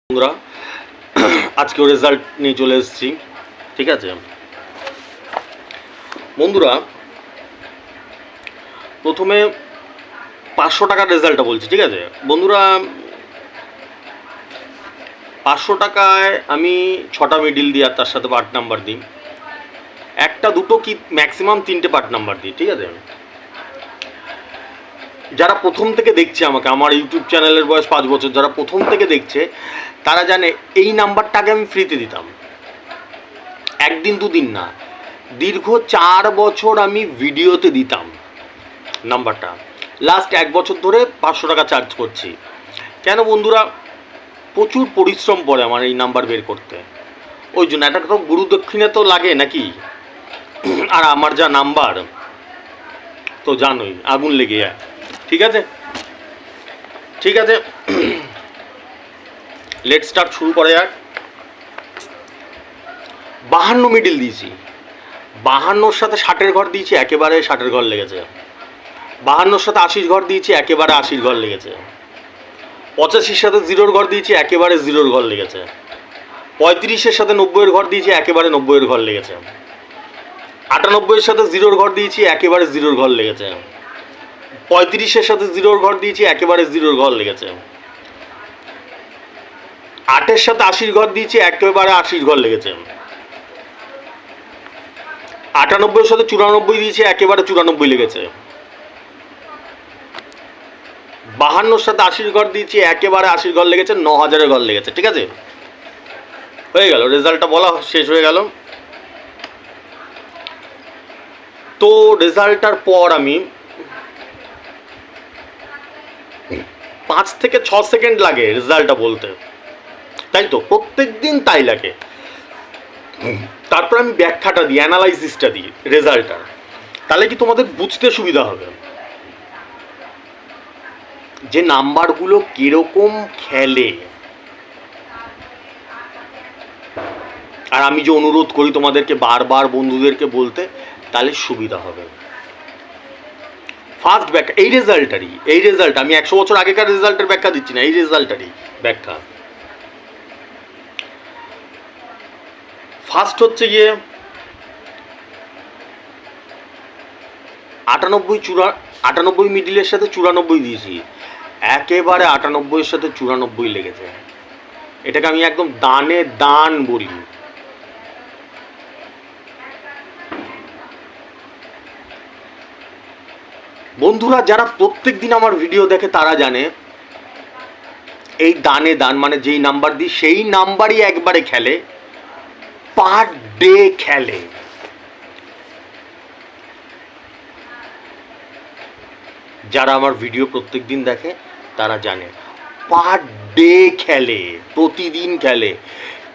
বন্ধুরা আজকেও রেজাল্ট নিয়ে চলে এসেছি। ঠিক আছে বন্ধুরা, প্রথমে 500 টাকার রেজাল্টটা বলছি। ঠিক আছে বন্ধুরা, 500 টাকায় আমি 6টা মিডিল দিই আর তার সাথে পার্ট নাম্বার দিই, একটা দুটো কি ম্যাক্সিমাম 3টে পার্ট নাম্বার দিই। ঠিক আছে, যারা প্রথম থেকে দেখছে আমাকে, আমার ইউটিউব চ্যানেলের বয়স 5 বছর, যারা প্রথম থেকে দেখছে তারা জানে এই নাম্বারটাকে আমি ফ্রিতে দিতাম, একদিন দুদিন না, দীর্ঘ 4 বছর আমি ভিডিওতে দিতাম নাম্বারটা। লাস্ট 1 বছর ধরে 500 টাকা চার্জ করছি। কেন বন্ধুরা? প্রচুর পরিশ্রম পড়ে আমার এই নাম্বার বের করতে, ওই জন্য একটা তো গুরু দক্ষিণে তো লাগে নাকি। আর আমার যা নাম্বার তো জানোই, আগুন লেগে যায়। ঠিক আছে ঠিক আছে লেট স্টার্ট, শুরু করে যাক। 52 মিডিল দিয়েছি, 52-র সাথে 60-এর ঘর দিয়েছি, একেবারে 60-এর ঘর লেগেছে। 52-র সাথে 80-র ঘর দিয়েছি, একেবারে 80-র ঘর লেগেছে। 85-র সাথে 0-র ঘর দিয়েছি, একেবারে 0-র ঘর লেগেছে। 35-এর সাথে 90-এর ঘর দিয়েছি, একেবারে 90-এর ঘর লেগেছে। 98-এর সাথে 0-র ঘর দিয়েছি, একেবারে 0-র ঘর লেগেছে। 35-এর সাথে 0-র ঘর দিয়েছি, একেবারে 0-র ঘর লেগেছে। 8-এর সাথে 80-র ঘর দিয়েছি, একেবারে 80-র ঘর লেগেছে। 98-এর সাথে 94 দিয়েছি, একেবারে 94 লেগেছে। 52-র সাথে 80-র ঘর দিয়েছি, একেবারে 80-র ঘর লেগেছে, 9000-এর ঘর লেগেছে। ঠিক আছে, হয়ে গেল, রেজাল্টটা বলা শেষ হয়ে গেল। তো রেজাল্টটার পর আমি 5 থেকে 6 সেকেন্ড লাগে রেজাল্টটা বলতে, তাই তো প্রত্যেক দিন তাই লাগে। তারপর আমি ব্যাখ্যাটা দিই, অ্যানালাইসিসটা দিই রেজাল্টটার, তাহলে কি তোমাদের বুঝতে সুবিধা হবে যে নাম্বারগুলো কিরকম খেলে। আর আমি যে অনুরোধ করি তোমাদেরকে বারবার বন্ধুদেরকে বলতে, তাহলে সুবিধা হবে। ফার্স্ট ব্যাখ্যা এই রেজাল্টটারই, এই রেজাল্ট আমি 100 বছর আগেকার রেজাল্টের ব্যাখ্যা দিচ্ছি না, এই রেজাল্টটারই ব্যাখ্যা। ফার্স্ট হচ্ছে গিয়ে 98 মিডিলের সাথে 94 দিয়েছি, একেবারে 98-এর সাথে 94 লেগেছে। এটাকে আমি একদম দানে দান বলি। বন্ধুরা যারা প্রত্যেক দিন আমার ভিডিও দেখে তারা জানে এই দানে দান মানে যেই নাম্বার দিই সেই নাম্বারই একবারে খেলে, পার ডে খেলে। যারা আমার ভিডিও প্রত্যেক দিন দেখে তারা জানে পার ডে খেলে, প্রতিদিন খেলে।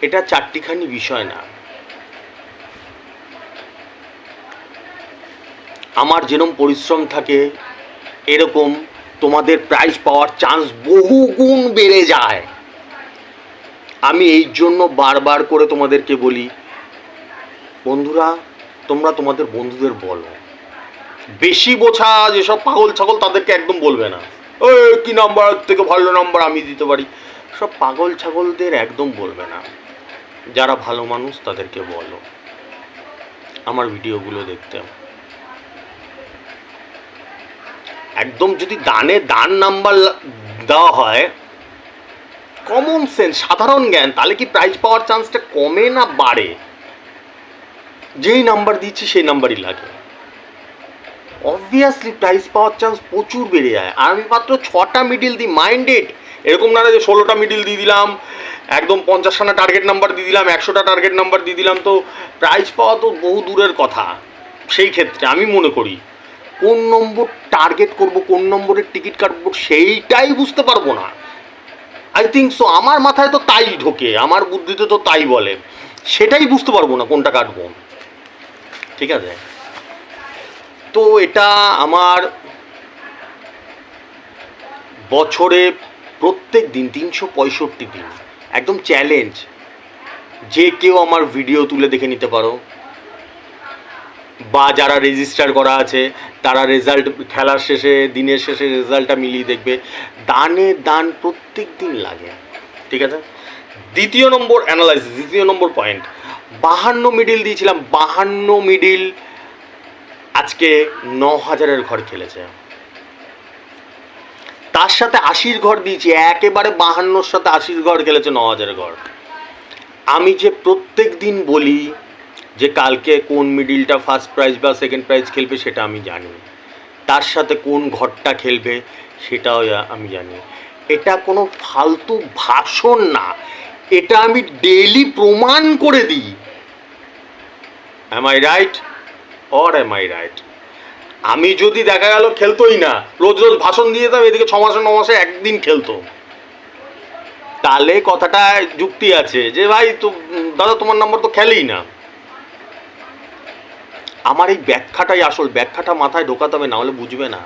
এটা চারটিখানি বিষয় না। আমার যেরকম পরিশ্রম থাকে এরকম তোমাদের প্রাইজ পাওয়ার চান্স বহু গুণ বেড়ে যায়। আমি এই জন্য বারবার করে তোমাদেরকে বলি, বন্ধুরা তোমরা তোমাদের বন্ধুদের বলো, বেশি বোঝা যেসব পাগল ছাগল তাদেরকে একদম বলবে না, ওই কি নাম্বার থেকে ভালো নাম্বার আমি দিতে পারি, সব পাগল ছাগলদের একদম বলবে না। যারা ভালো মানুষ তাদেরকে বলো আমার ভিডিওগুলো দেখতে। একদম যদি দানে দান নাম্বার দেওয়া হয়, কমন সেন্স, সাধারণ জ্ঞান, তাহলে কি প্রাইজ পাওয়ার চান্সটা কমে না বাড়ে? যেই নাম্বার দিচ্ছি সেই নাম্বারই লাগে, অবভিয়াসলি প্রাইজ পাওয়ার চান্স প্রচুর বেড়ে যায়। আর আমি মাত্র 6টা মিডিল দিই, মাইন্ডেড। এরকম না যে 16টা মিডিল দিয়ে দিলাম, একদম 50খানা টার্গেট নাম্বার দিয়ে দিলাম, 100টা টার্গেট নাম্বার দিয়ে দিলাম, তো প্রাইজ পাওয়া তো বহু দূরের কথা। সেই ক্ষেত্রে আমি মনে করি কোন নম্বর টার্গেট করব, কোন নম্বরের টিকিট কাটবো সেইটাই বুঝতে পারবো না। আই থিঙ্ক সো, আমার মাথায় তো তাই ঢোকে, আমার বুদ্ধিতে তো তাই বলে, সেটাই বুঝতে পারবো না কোনটা কাটবো। ঠিক আছে, তো এটা আমার বছরে প্রত্যেক দিন 365 দিন একদম চ্যালেঞ্জ, যে কেউ আমার ভিডিও তুলে দেখে নিতে পারো, বা যারা রেজিস্টার করা আছে তারা রেজাল্ট খেলার শেষে, দিনের শেষে রেজাল্টটা মিলিয়ে দেখবে। দানে দান প্রত্যেক দিন লাগে। ঠিক আছে, দ্বিতীয় নম্বর অ্যানালাইসিস, দ্বিতীয় নম্বর পয়েন্ট, 52 মিডিল দিয়েছিলাম, 52 মিডিল আজকে 9000-এর ঘর খেলেছে। তার সাথে 80-র ঘর দিয়েছি, একেবারে 52-র সাথে 80-র ঘর খেলেছে 9000-এর ঘর। আমি যে প্রত্যেক দিন বলি যে কালকে কোন মিডিলটা ফার্স্ট প্রাইজ বা সেকেন্ড প্রাইজ খেলবে সেটা আমি জানি, তার সাথে কোন ঘরটা খেলবে সেটাও আমি জানি। এটা কোনো ফালতু ভাষণ না, এটা আমি ডেইলি প্রমাণ করে দিই। Am I right or am I right? আমি যদি দেখা গেল খেলতোই না, রোজ রোজ ভাষণ দিয়ে যেতাম, এদিকে 6 মাসে 9 মাসে একদিন খেলতো, তাহলে কথাটা যুক্তি আছে যে ভাই তো দাদা তোমার নাম্বার তো খেলেই না। আমার এই ব্যাখ্যাটাই আসল, ব্যাখ্যাটা মাথায় ঢোকাতে হবে, না হলে বুঝবে না।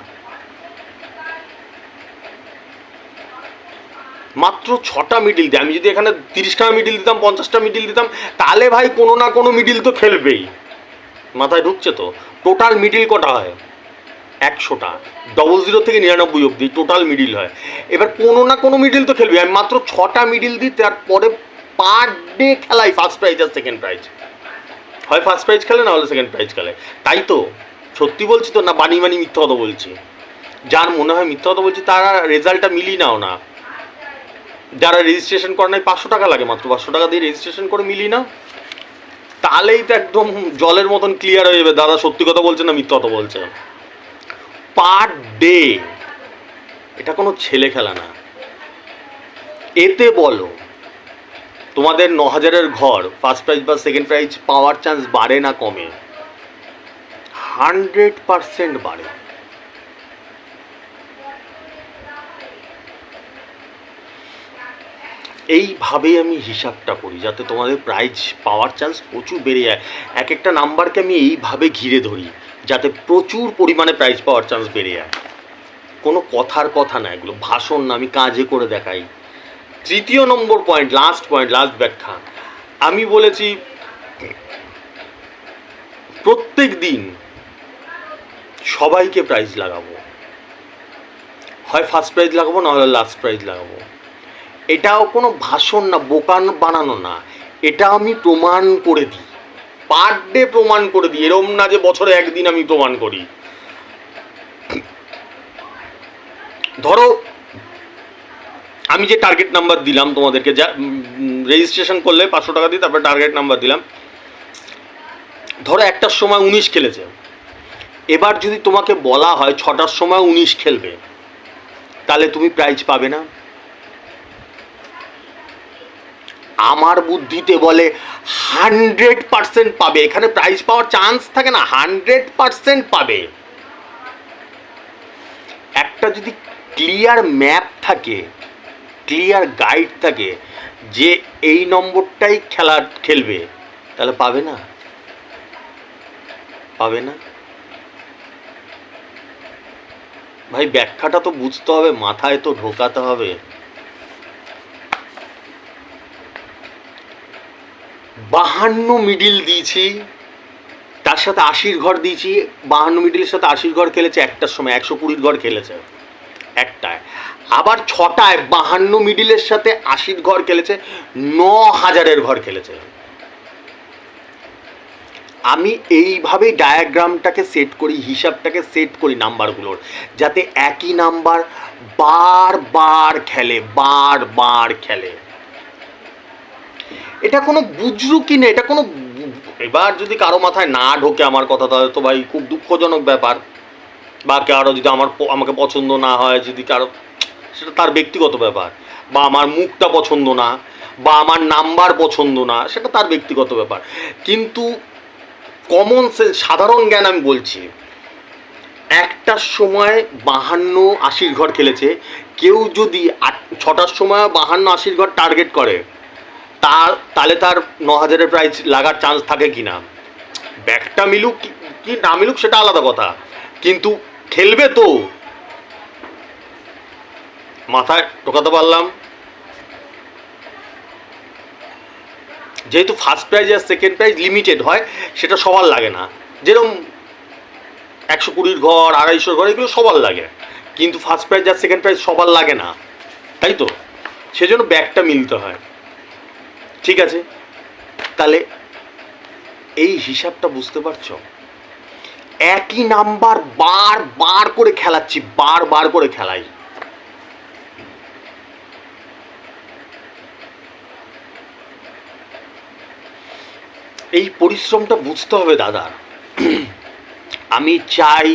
মাত্র 6টা মিডিল দিই, আমি যদি এখানে 30টা মিডিল দিতাম, 50টা মিডিল দিতাম, তাহলে ভাই কোনো না কোনো মিডিল তো খেলবেই। মাথায় ঢুকছে তো? টোটাল মিডিল কটা হয়? 100টা, 00 থেকে 99 অব্দি টোটাল মিডিল হয়। এবার কোনো না কোনো মিডিল তো খেলবে। আমি মাত্র 6টা মিডিল দিই, তারপরে পার ডে খেলাই ফার্স্ট প্রাইজ আর সেকেন্ড প্রাইজ। হয় ফার্স্ট প্রাইজ খেলে, না হলে সেকেন্ড প্রাইজ খেলে। তাই তো সত্যি বলছি তো, না বানি মিথ্যা কথা বলছি? যার মনে হয় মিথ্যা কথা বলছি তারা রেজাল্টটা মিলিয়ে নাও না। যারা রেজিস্ট্রেশন করে নাই, 500 টাকা লাগে, মাত্র 500 টাকা দিয়ে রেজিস্ট্রেশন করে মিলিয়ে নাও, তাহলেই তো একদম জলের মতন ক্লিয়ার হয়ে যাবে দাদা সত্যি কথা বলছে না মিথ্যা কথা বলছে। পার ডে, এটা কোনো ছেলে খেলা না। এতে বলো তোমাদের 9000-এর ঘর ফার্স্ট প্রাইজ বা সেকেন্ড প্রাইজ পাওয়ার চান্স বাড়ে না কমে? 100% বাড়ে। এইভাবেই আমি হিসাবটা করি যাতে তোমাদের প্রাইজ পাওয়ার চান্স প্রচুর বেড়ে যায়। এক একটা নাম্বারকে আমি এইভাবে ঘিরে ধরি যাতে প্রচুর পরিমাণে প্রাইজ পাওয়ার চান্স বেড়ে যায়। কোনো কথার কথা না, এগুলো ভাষণ না, আমি কাজে করে দেখাই। তৃতীয় নম্বর পয়েন্ট, লাস্ট ব্যাখ্যা, আমি বলেছি প্রত্যেক দিন সবাইকে প্রাইজ লাগাবো, হয় ফার্স্ট প্রাইজ লাগাবো না হলে লাস্ট প্রাইজ লাগাবো। এটাও কোনো ভাষণ না, বোকান বানানো না, এটা আমি প্রমাণ করে দিই, পার ডে প্রমাণ করে দিই। এরম না যে বছরে একদিন আমি প্রমাণ করি। ধরো আমি যে টার্গেট নাম্বার দিলাম তোমাদেরকে, যা রেজিস্ট্রেশন করলে 500 টাকা দিয়ে তারপরে টার্গেট নাম্বার দিলাম, ধরো 1টার সময় 19 খেলেছে। এবার যদি তোমাকে বলা হয় 6টার সময় 19 খেলবে, তাহলে তুমি প্রাইজ পাবে না? আমার বুদ্ধিতে বলে 100% পাবে। এখানে প্রাইজ পাওয়ার চান্স থাকে না, 100% পাবে। একটা যদি ক্লিয়ার ম্যাপ থাকে, ক্লিয়ার গাইড থাকে যে এই নম্বরটাই খেলবে, তাহলে পাবে না? পাবে না ভাই? ব্যাখ্যাটা তো বুঝতে হবে, মাথায় তো ঢোকাতে হবে। 52 মিডিল দিয়েছি, তার সাথে 80-র ঘর দিয়েছি। 52 মিডিলের সাথে 80-র ঘর খেলেছে একটার সময়, 120-র ঘর খেলেছে একটায়। আবার 6টায় 52 মিডিলের সাথে 80-র ঘর খেলেছে, 9000-এর ঘর খেলেছে। আমি এইভাবেই ডায়াগ্রামটাকে সেট করি, হিসাবটাকে সেট করি নাম্বারগুলোর, যাতে একই নাম্বার বারবার খেলে। এটা কোনো বুজরুকি না, এটা কোনো, এবার যদি কারো মাথায় না ঢোকে আমার কথা, তাহলে তো ভাই খুব দুঃখজনক ব্যাপার। বা কারো যদি আমাকে পছন্দ না হয়, যদি কারো, সেটা তার ব্যক্তিগত ব্যাপার। বা আমার মুখটা পছন্দ না, বা আমার নাম্বার পছন্দ না, সেটা তার ব্যক্তিগত ব্যাপার। কিন্তু কমন সেন্স, সাধারণ জ্ঞান আমি বলছি, একটার সময় 52-80-র ঘর খেলেছে, কেউ যদি 6টার সময় 52-80-র ঘর টার্গেট করে, তাহলে তার 9000-এর প্রাইজ লাগার চান্স থাকে কি না? ব্যাগটা মিলুক কি না মিলুক সেটা আলাদা কথা, কিন্তু খেলবে তো। মাথায় ঢোকাতে পারলাম? যেহেতু ফার্স্ট প্রাইজ আর সেকেন্ড প্রাইজ লিমিটেড হয়, সেটা সবার লাগে না। যেরকম 120-র ঘর, 250-র ঘর, এগুলো সবার লাগে, কিন্তু ফার্স্ট প্রাইজ আর সেকেন্ড প্রাইজ সবার লাগে না, তাই তো? সেজন্য ব্যাগটা মিলতে হয়। ঠিক আছে, তাহলে এই হিসাবটা বুঝতে পারছো? একই নাম্বার বার করে খেলাচ্ছি, বার করে খেলাই। এই পরিশ্রমটা বুঝতে হবে দাদা। আমি চাই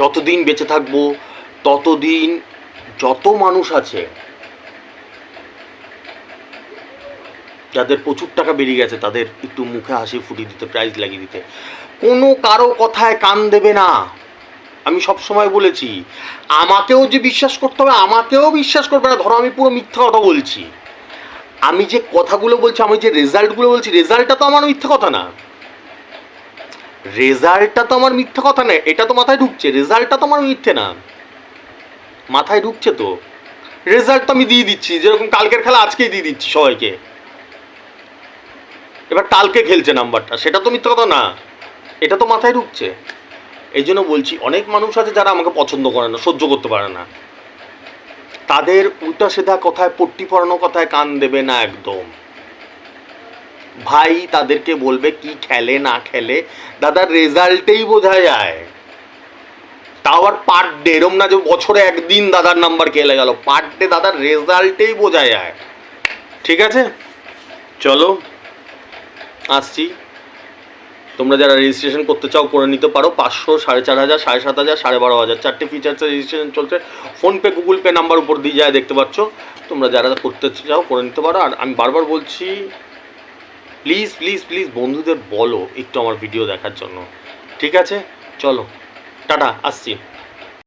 যতদিন বেঁচে থাকবো ততদিন যত মানুষ আছে যাদের প্রচুর টাকা বেরিয়ে গেছে তাদের একটু মুখে হাসি ফুটিয়ে দিতে, প্রাইজ লাগিয়ে দিতে, কোনো কারো কথায় কান দেবে না। আমি সব সময় বলেছি, আমাকেও যে বিশ্বাস করতে হবে, আমাকেও বিশ্বাস করবে না। ধরো আমি পুরো মিথ্যা কথা বলছি, আমি যে কথাগুলো বলছি, আমি যে রেজাল্টগুলো বলছি, রেজাল্টটা তো আমার মিথ্যা কথা না, রেজাল্টটা তো আমার মিথ্যা কথা না, এটা তো মাথায় ঢুকছে। রেজাল্টটা তো আমার মিথ্যে না, মাথায় ঢুকছে তো। রেজাল্ট তো আমি দিয়ে দিচ্ছি, যেরকম কালকের খেলা আজকেই দিয়ে দিচ্ছি সবাইকে। এবার কালকে খেলছে নাম্বারটা, সেটা তো মিথ্যা কথা না, এটা তো মাথায় ঢুকছে। এই জন্য বলছি, অনেক মানুষ আছে যারা আমাকে পছন্দ করে না, সহ্য করতে পারে না, তাদের উল্টা সিধা কথায়, পট্টি পরানো কথায় কান দেবে না একদম। ভাই তাদেরকে বলবে কি খেলে না খেলে দাদা রেজাল্টেই বোঝা যায়। তাও আর পার ডে, এরম না যে বছরে একদিন দাদার নাম্বার খেলে গেল, পার ডে দাদার রেজাল্টেই বোঝা যায়। ঠিক আছে, চলো আসছি। তোমরা যারা রেজিস্ট্রেশন করতে চাও করে নিতে পারো। 500, 4,500, 7,500, 12,500 চারটে ফিচার্সের রেজিস্ট্রেশন চলছে। ফোনপে, গুগল পে নাম্বার উপর দিয়ে যায়, দেখতে পাচ্ছ। তোমরা যারা করতে চাও করে নিতে পারো। আর আমি বারবার বলছি, প্লিজ প্লিজ প্লিজ বন্ধুদের বলো একটু আমার ভিডিও দেখার জন্য। ঠিক আছে, চলো টাটা, আসছি।